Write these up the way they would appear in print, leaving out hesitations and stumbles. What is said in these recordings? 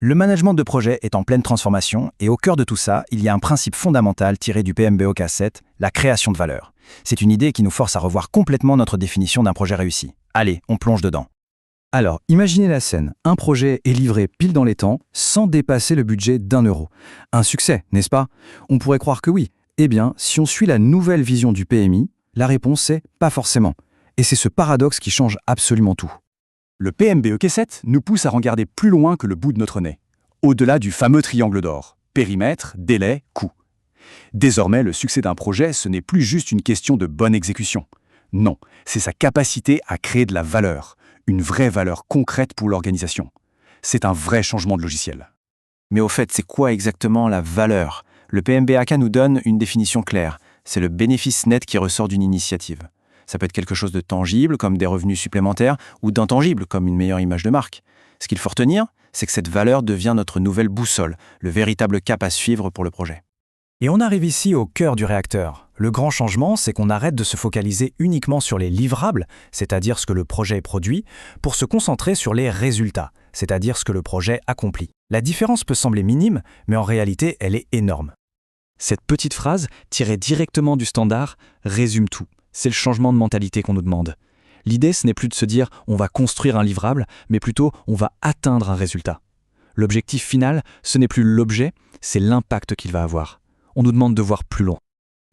Le management de projet est en pleine transformation et au cœur de tout ça, il y a un principe fondamental tiré du PMBOK7, la création de valeur. C'est une idée qui nous force à revoir complètement notre définition d'un projet réussi. Allez, on plonge dedans. Alors, imaginez la scène. Un projet est livré pile dans les temps, sans dépasser le budget d'1 €. Un succès, n'est-ce pas? On pourrait croire que oui. Eh bien, si on suit la nouvelle vision du PMI, la réponse est pas forcément. Et c'est ce paradoxe qui change absolument tout. Le PMBOK7 nous pousse à regarder plus loin que le bout de notre nez, au-delà du fameux triangle d'or, périmètre, délai, coût. Désormais, le succès d'un projet, ce n'est plus juste une question de bonne exécution. Non, c'est sa capacité à créer de la valeur, une vraie valeur concrète pour l'organisation. C'est un vrai changement de logiciel. Mais au fait, c'est quoi exactement la valeur? Le PMBOK nous donne une définition claire. C'est le bénéfice net qui ressort d'une initiative. Ça peut être quelque chose de tangible, comme des revenus supplémentaires, ou d'intangible, comme une meilleure image de marque. Ce qu'il faut retenir, c'est que cette valeur devient notre nouvelle boussole, le véritable cap à suivre pour le projet. Et on arrive ici au cœur du réacteur. Le grand changement, c'est qu'on arrête de se focaliser uniquement sur les livrables, c'est-à-dire ce que le projet produit, pour se concentrer sur les résultats, c'est-à-dire ce que le projet accomplit. La différence peut sembler minime, mais en réalité, elle est énorme. Cette petite phrase, tirée directement du standard, résume tout. C'est le changement de mentalité qu'on nous demande. L'idée, ce n'est plus de se dire « on va construire un livrable », mais plutôt « on va atteindre un résultat ». L'objectif final, ce n'est plus l'objet, c'est l'impact qu'il va avoir. On nous demande de voir plus loin.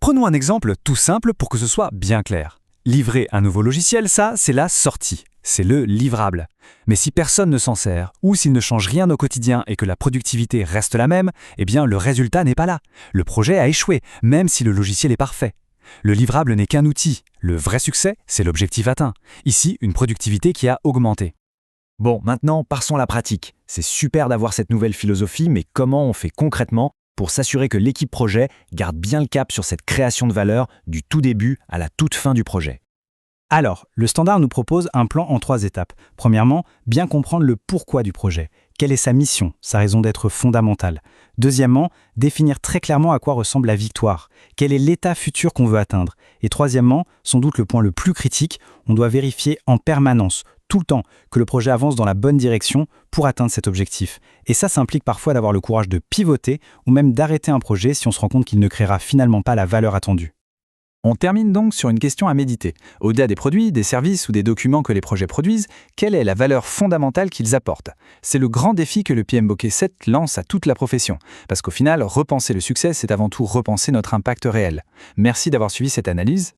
Prenons un exemple tout simple pour que ce soit bien clair. Livrer un nouveau logiciel, ça, c'est la sortie. C'est le livrable. Mais si personne ne s'en sert, ou s'il ne change rien au quotidien et que la productivité reste la même, eh bien le résultat n'est pas là. Le projet a échoué, même si le logiciel est parfait. Le livrable n'est qu'un outil. Le vrai succès, c'est l'objectif atteint. Ici, une productivité qui a augmenté. Bon, maintenant, passons à la pratique. C'est super d'avoir cette nouvelle philosophie, mais comment on fait concrètement pour s'assurer que l'équipe projet garde bien le cap sur cette création de valeur du tout début à la toute fin du projet? Alors, le standard nous propose un plan en 3 étapes. Premièrement, bien comprendre le pourquoi du projet. Quelle est sa mission, sa raison d'être fondamentale? Deuxièmement, définir très clairement à quoi ressemble la victoire. Quel est l'état futur qu'on veut atteindre? Et troisièmement, sans doute le point le plus critique, on doit vérifier en permanence, tout le temps, que le projet avance dans la bonne direction pour atteindre cet objectif. Et ça implique parfois d'avoir le courage de pivoter ou même d'arrêter un projet si on se rend compte qu'il ne créera finalement pas la valeur attendue. On termine donc sur une question à méditer. Au-delà des produits, des services ou des documents que les projets produisent, quelle est la valeur fondamentale qu'ils apportent? C'est le grand défi que le PMBOK7 lance à toute la profession. Parce qu'au final, repenser le succès, c'est avant tout repenser notre impact réel. Merci d'avoir suivi cette analyse.